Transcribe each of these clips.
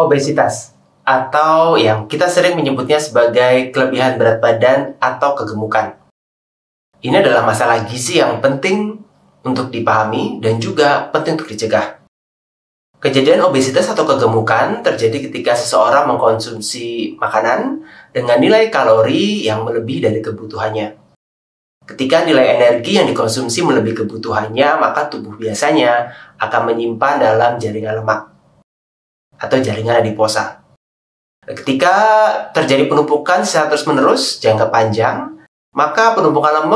Obesitas, atau yang kita sering menyebutnya sebagai kelebihan berat badan atau kegemukan. Ini adalah masalah gizi yang penting untuk dipahami dan juga penting untuk dicegah. Kejadian obesitas atau kegemukan terjadi ketika seseorang mengkonsumsi makanan dengan nilai kalori yang melebihi dari kebutuhannya. Ketika nilai energi yang dikonsumsi melebihi kebutuhannya, maka tubuh biasanya akan menyimpan dalam jaringan lemak atau jaringan adiposa. Ketika terjadi penumpukan secara terus-menerus jangka panjang, maka penumpukan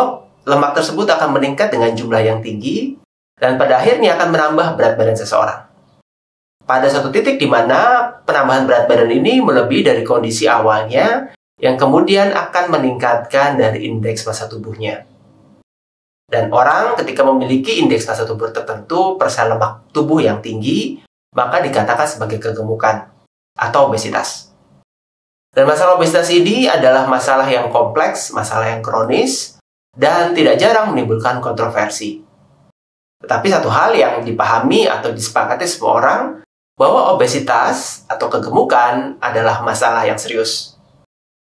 lemak tersebut akan meningkat dengan jumlah yang tinggi dan pada akhirnya akan menambah berat badan seseorang. Pada suatu titik di mana penambahan berat badan ini melebihi dari kondisi awalnya yang kemudian akan meningkatkan dari indeks massa tubuhnya. Dan orang ketika memiliki indeks massa tubuh tertentu per sel lemak tubuh yang tinggi, maka dikatakan sebagai kegemukan atau obesitas. Dan masalah obesitas ini adalah masalah yang kompleks, masalah yang kronis, dan tidak jarang menimbulkan kontroversi. Tetapi satu hal yang dipahami atau disepakati semua orang, bahwa obesitas atau kegemukan adalah masalah yang serius.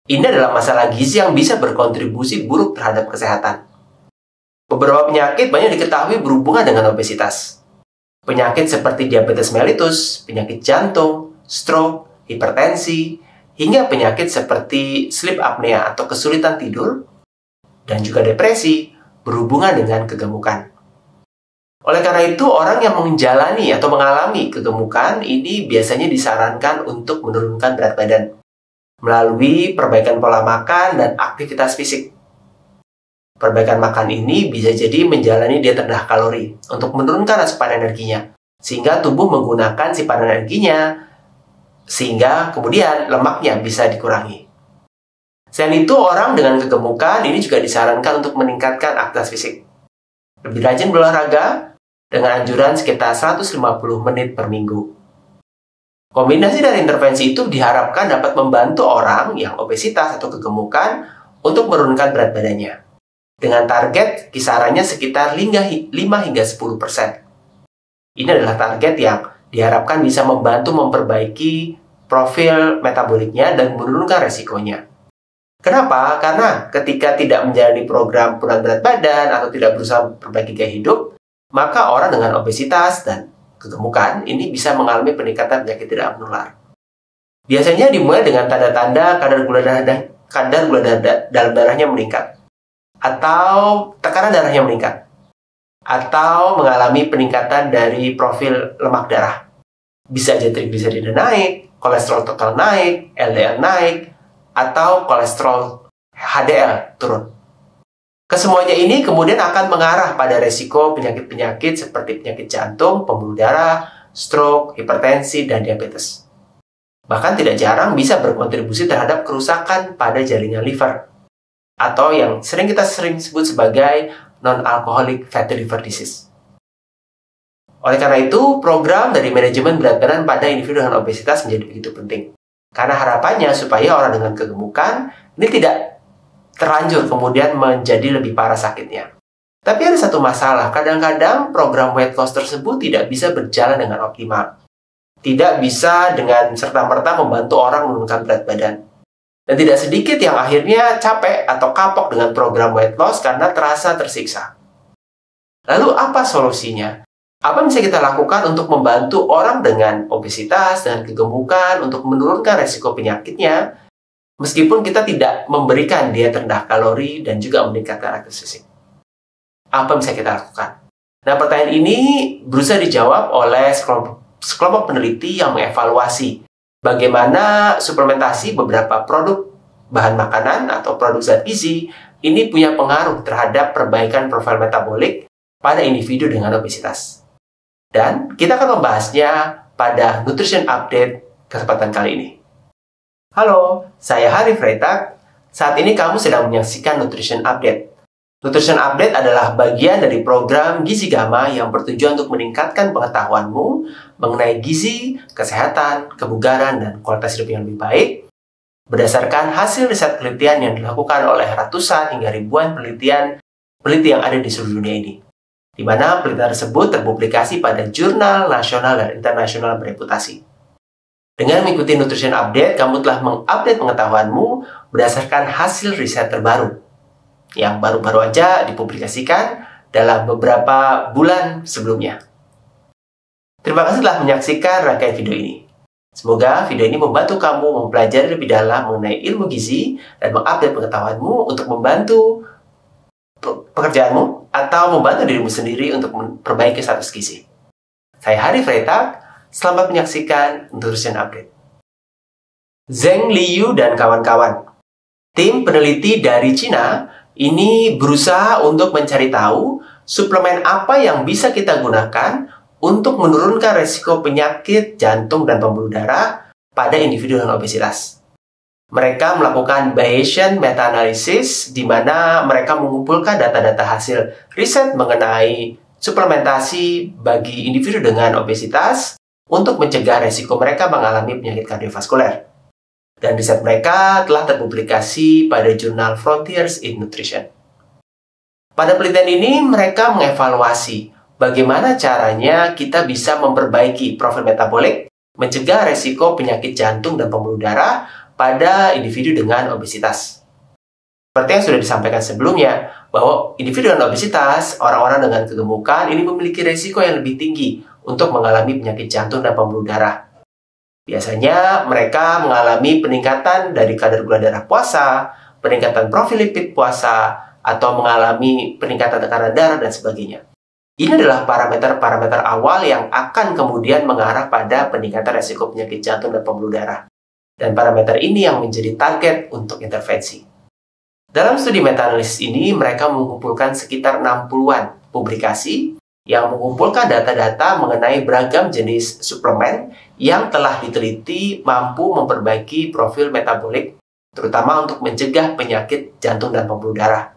Ini adalah masalah gizi yang bisa berkontribusi buruk terhadap kesehatan. Beberapa penyakit banyak diketahui berhubungan dengan obesitas. Penyakit seperti diabetes mellitus, penyakit jantung, stroke, hipertensi, hingga penyakit seperti sleep apnea atau kesulitan tidur, dan juga depresi berhubungan dengan kegemukan. Oleh karena itu, orang yang menjalani atau mengalami kegemukan ini biasanya disarankan untuk menurunkan berat badan melalui perbaikan pola makan dan aktivitas fisik. Perbaikan makan ini bisa jadi menjalani diet rendah kalori untuk menurunkan asupan energinya, sehingga tubuh menggunakan simpanan energinya, sehingga kemudian lemaknya bisa dikurangi. Selain itu, orang dengan kegemukan ini juga disarankan untuk meningkatkan aktivitas fisik. Lebih rajin berolahraga dengan anjuran sekitar 150 menit per minggu. Kombinasi dari intervensi itu diharapkan dapat membantu orang yang obesitas atau kegemukan untuk menurunkan berat badannya, dengan target kisarannya sekitar 5 hingga 10%. Ini adalah target yang diharapkan bisa membantu memperbaiki profil metaboliknya dan menurunkan resikonya. Kenapa? Karena ketika tidak menjalani program penurunan berat badan atau tidak berusaha memperbaiki gaya hidup, maka orang dengan obesitas dan kegemukan ini bisa mengalami peningkatan penyakit tidak menular. Biasanya dimulai dengan tanda-tanda kadar gula dalam darahnya meningkat, atau tekanan darahnya meningkat, atau mengalami peningkatan dari profil lemak darah. Bisa jadi trigliserida naik, kolesterol total naik, LDL naik, atau kolesterol HDL turun. Kesemuanya ini kemudian akan mengarah pada resiko penyakit-penyakit seperti penyakit jantung, pembuluh darah, stroke, hipertensi, dan diabetes. Bahkan tidak jarang bisa berkontribusi terhadap kerusakan pada jaringan liver, atau yang kita sering sebut sebagai non-alcoholic fatty liver disease. Oleh karena itu, program dari manajemen berat badan pada individu dengan obesitas menjadi begitu penting. Karena harapannya supaya orang dengan kegemukan ini tidak terlanjur kemudian menjadi lebih parah sakitnya. Tapi ada satu masalah, kadang-kadang program weight loss tersebut tidak bisa berjalan dengan optimal. Tidak bisa dengan serta-merta membantu orang menurunkan berat badan. Dan tidak sedikit yang akhirnya capek atau kapok dengan program weight loss karena terasa tersiksa. Lalu apa solusinya? Apa yang bisa kita lakukan untuk membantu orang dengan obesitas dan kegemukan untuk menurunkan resiko penyakitnya, meskipun kita tidak memberikan diet rendah kalori dan juga meningkatkan aktivitas fisik? Apa yang bisa kita lakukan? Nah, pertanyaan ini berusaha dijawab oleh sekelompok peneliti yang mengevaluasi bagaimana suplementasi beberapa produk bahan makanan atau produk zat gizi ini punya pengaruh terhadap perbaikan profil metabolik pada individu dengan obesitas. Dan kita akan membahasnya pada Nutrition Update kesempatan kali ini. Halo, saya Harif Freitag. Saat ini kamu sedang menyaksikan Nutrition Update. Nutrition Update adalah bagian dari program Gizi Gama yang bertujuan untuk meningkatkan pengetahuanmu mengenai gizi, kesehatan, kebugaran, dan kualitas hidup yang lebih baik berdasarkan hasil riset penelitian yang dilakukan oleh ratusan hingga ribuan peneliti yang ada di seluruh dunia ini, di mana penelitian tersebut terpublikasi pada jurnal nasional dan internasional bereputasi. Dengan mengikuti Nutrition Update, kamu telah mengupdate pengetahuanmu berdasarkan hasil riset terbaru yang baru-baru aja dipublikasikan dalam beberapa bulan sebelumnya. Terima kasih telah menyaksikan rangkaian video ini. Semoga video ini membantu kamu mempelajari lebih dalam mengenai ilmu gizi dan mengupdate pengetahuanmu untuk membantu pekerjaanmu atau membantu dirimu sendiri untuk memperbaiki status gizi. Saya Hari Freitag. Selamat menyaksikan Nutrition Update. Zheng Liu dan kawan-kawan, tim peneliti dari Cina, ini berusaha untuk mencari tahu suplemen apa yang bisa kita gunakan untuk menurunkan resiko penyakit jantung dan pembuluh darah pada individu dengan obesitas. Mereka melakukan Bayesian meta-analysis di mana mereka mengumpulkan data-data hasil riset mengenai suplementasi bagi individu dengan obesitas untuk mencegah resiko mereka mengalami penyakit kardiovaskuler. Dan riset mereka telah terpublikasi pada jurnal Frontiers in Nutrition. Pada penelitian ini, mereka mengevaluasi bagaimana caranya kita bisa memperbaiki profil metabolik, mencegah resiko penyakit jantung dan pembuluh darah pada individu dengan obesitas. Seperti yang sudah disampaikan sebelumnya, bahwa individu dengan obesitas, orang-orang dengan kegemukan, ini memiliki resiko yang lebih tinggi untuk mengalami penyakit jantung dan pembuluh darah. Biasanya mereka mengalami peningkatan dari kadar gula darah puasa, peningkatan profil lipid puasa, atau mengalami peningkatan tekanan darah dan sebagainya. Ini adalah parameter-parameter awal yang akan kemudian mengarah pada peningkatan resiko penyakit jantung dan pembuluh darah. Dan parameter ini yang menjadi target untuk intervensi. Dalam studi meta-analisis ini, mereka mengumpulkan sekitar 60-an publikasi yang mengumpulkan data-data mengenai beragam jenis suplemen yang telah diteliti mampu memperbaiki profil metabolik, terutama untuk mencegah penyakit jantung dan pembuluh darah.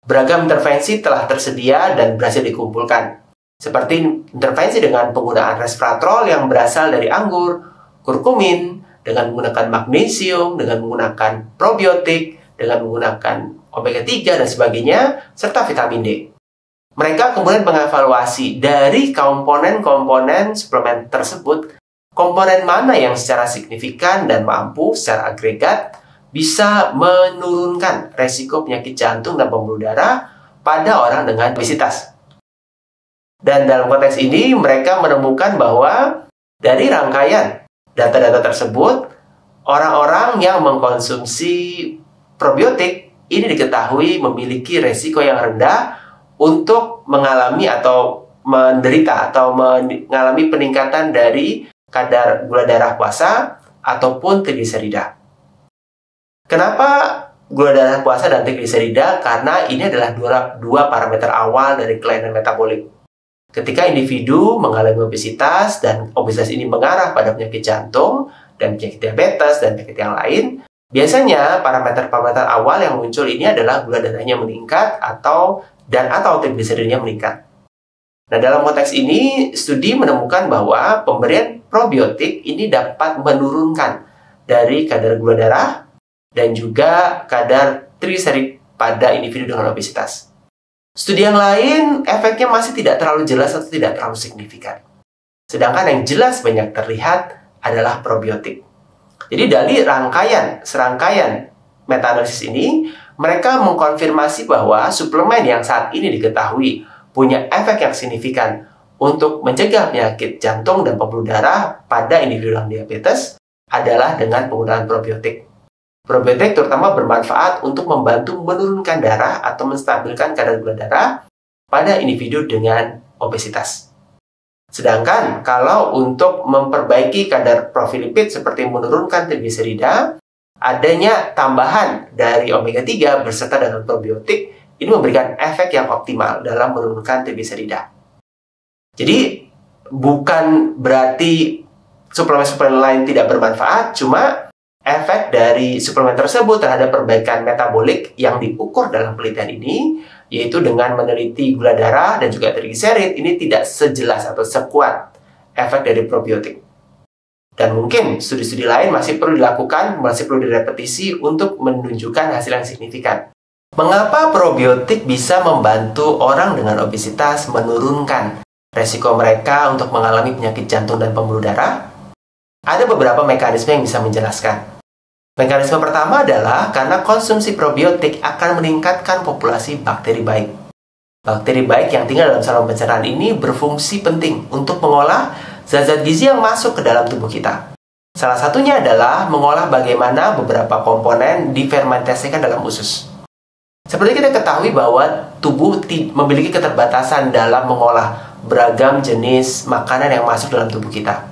Beragam intervensi telah tersedia dan berhasil dikumpulkan, seperti intervensi dengan penggunaan resveratrol yang berasal dari anggur, kurkumin, dengan menggunakan magnesium, dengan menggunakan probiotik, dengan menggunakan omega 3 dan sebagainya, serta vitamin D. Mereka kemudian mengevaluasi dari komponen-komponen suplemen tersebut, komponen mana yang secara signifikan dan mampu secara agregat bisa menurunkan resiko penyakit jantung dan pembuluh darah pada orang dengan obesitas. Dan dalam konteks ini, mereka menemukan bahwa dari rangkaian data-data tersebut, orang-orang yang mengkonsumsi probiotik ini diketahui memiliki resiko yang rendah untuk mengalami atau menderita atau mengalami peningkatan dari kadar gula darah puasa ataupun trigliserida. Kenapa gula darah puasa dan trigliserida? Karena ini adalah dua parameter awal dari kelainan metabolik. Ketika individu mengalami obesitas dan obesitas ini mengarah pada penyakit jantung dan penyakit diabetes dan penyakit yang lain, biasanya parameter-parameter awal yang muncul ini adalah gula darahnya meningkat atau trigliseridnya meningkat. Nah, dalam konteks ini, studi menemukan bahwa pemberian probiotik ini dapat menurunkan dari kadar gula darah dan juga kadar trigliserid pada individu dengan obesitas. Studi yang lain, efeknya masih tidak terlalu jelas atau tidak terlalu signifikan. Sedangkan yang jelas banyak terlihat adalah probiotik. Jadi dari serangkaian meta-analisis ini, mereka mengkonfirmasi bahwa suplemen yang saat ini diketahui punya efek yang signifikan untuk mencegah penyakit jantung dan pembuluh darah pada individu dengan diabetes adalah dengan penggunaan probiotik. Probiotik terutama bermanfaat untuk membantu menurunkan darah atau menstabilkan kadar gula darah pada individu dengan obesitas. Sedangkan kalau untuk memperbaiki kadar profil lipid seperti menurunkan trigliserida, adanya tambahan dari omega 3 berserta dengan probiotik ini memberikan efek yang optimal dalam menurunkan trigliserida. Jadi bukan berarti suplemen-suplemen lain tidak bermanfaat, cuma efek dari suplemen tersebut terhadap perbaikan metabolik yang diukur dalam penelitian ini, yaitu dengan meneliti gula darah dan juga trigliserid, ini tidak sejelas atau sekuat efek dari probiotik. Dan mungkin studi-studi lain masih perlu dilakukan, masih perlu direpetisi untuk menunjukkan hasil yang signifikan. Mengapa probiotik bisa membantu orang dengan obesitas menurunkan resiko mereka untuk mengalami penyakit jantung dan pembuluh darah? Ada beberapa mekanisme yang bisa menjelaskan. Mekanisme pertama adalah karena konsumsi probiotik akan meningkatkan populasi bakteri baik. Bakteri baik yang tinggal dalam saluran pencernaan ini berfungsi penting untuk mengolah zat-zat gizi yang masuk ke dalam tubuh kita. Salah satunya adalah mengolah bagaimana beberapa komponen difermentasikan dalam usus. Seperti kita ketahui bahwa tubuh memiliki keterbatasan dalam mengolah beragam jenis makanan yang masuk dalam tubuh kita.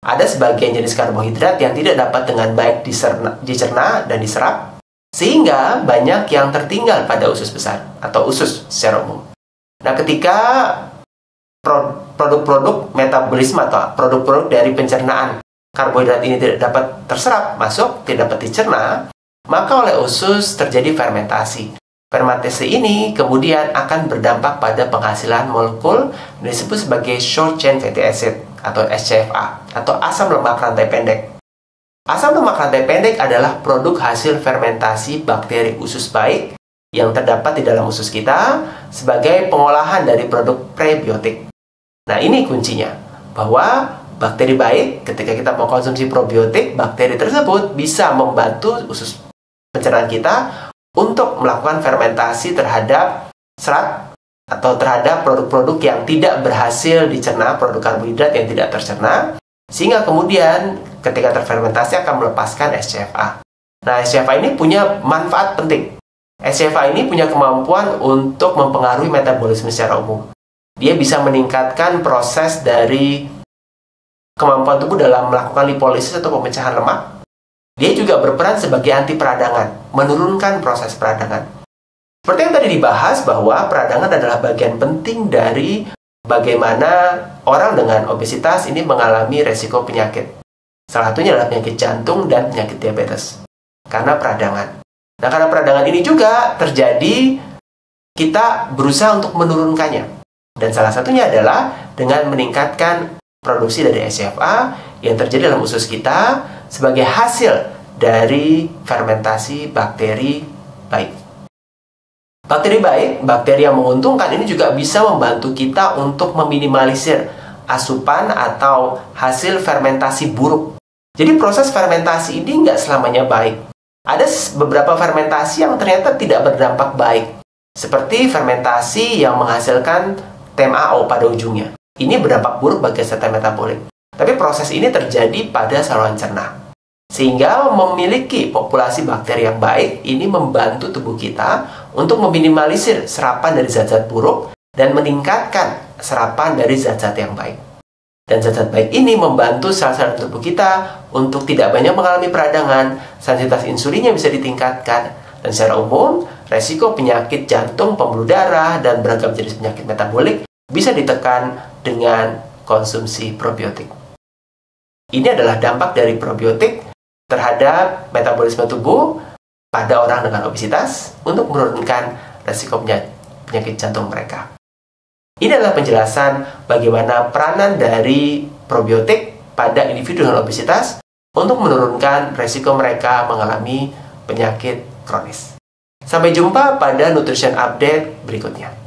Ada sebagian jenis karbohidrat yang tidak dapat dengan baik dicerna dan diserap, sehingga banyak yang tertinggal pada usus besar atau usus secara umum. Nah, ketika produk-produk metabolisme atau produk-produk dari pencernaan karbohidrat ini tidak dapat terserap, masuk, tidak dapat dicerna, maka oleh usus terjadi fermentasi. Fermentasi ini kemudian akan berdampak pada penghasilan molekul yang disebut sebagai short chain fatty acid atau SCFA atau asam lemak rantai pendek. Asam lemak rantai pendek adalah produk hasil fermentasi bakteri usus baik yang terdapat di dalam usus kita sebagai pengolahan dari produk prebiotik. Nah, ini kuncinya, bahwa bakteri baik ketika kita mengkonsumsi probiotik, bakteri tersebut bisa membantu usus pencernaan kita untuk melakukan fermentasi terhadap serat atau terhadap produk-produk yang tidak berhasil dicerna, produk karbohidrat yang tidak tercerna, sehingga kemudian ketika terfermentasi akan melepaskan SCFA. Nah, SCFA ini punya manfaat penting. SCFA ini punya kemampuan untuk mempengaruhi metabolisme secara umum. Dia bisa meningkatkan proses dari kemampuan tubuh dalam melakukan lipolisis atau pemecahan lemak. Dia juga berperan sebagai anti peradangan, menurunkan proses peradangan. Seperti yang tadi dibahas bahwa peradangan adalah bagian penting dari bagaimana orang dengan obesitas ini mengalami resiko penyakit. Salah satunya adalah penyakit jantung dan penyakit diabetes. Karena peradangan. Nah, karena peradangan ini juga terjadi, kita berusaha untuk menurunkannya. Dan salah satunya adalah dengan meningkatkan produksi dari SCFA yang terjadi dalam usus kita sebagai hasil dari fermentasi bakteri baik. Bakteri baik, bakteri yang menguntungkan ini juga bisa membantu kita untuk meminimalisir asupan atau hasil fermentasi buruk. Jadi proses fermentasi ini nggak selamanya baik. Ada beberapa fermentasi yang ternyata tidak berdampak baik. Seperti fermentasi yang menghasilkan TMAO pada ujungnya. Ini berdampak buruk bagi kesehatan metabolik. Tapi proses ini terjadi pada saluran cerna. Sehingga memiliki populasi bakteri yang baik, ini membantu tubuh kita untuk meminimalisir serapan dari zat-zat buruk dan meningkatkan serapan dari zat-zat yang baik. Dan zat-zat baik ini membantu sel-sel tubuh kita untuk tidak banyak mengalami peradangan, sensitivitas insulinnya bisa ditingkatkan, dan secara umum, resiko penyakit jantung, pembuluh darah, dan beragam jenis penyakit metabolik bisa ditekan dengan konsumsi probiotik. Ini adalah dampak dari probiotik terhadap metabolisme tubuh pada orang dengan obesitas untuk menurunkan resiko penyakit jantung mereka. Ini adalah penjelasan bagaimana peranan dari probiotik pada individu dengan obesitas untuk menurunkan resiko mereka mengalami penyakit kronis. Sampai jumpa pada Nutrition Update berikutnya.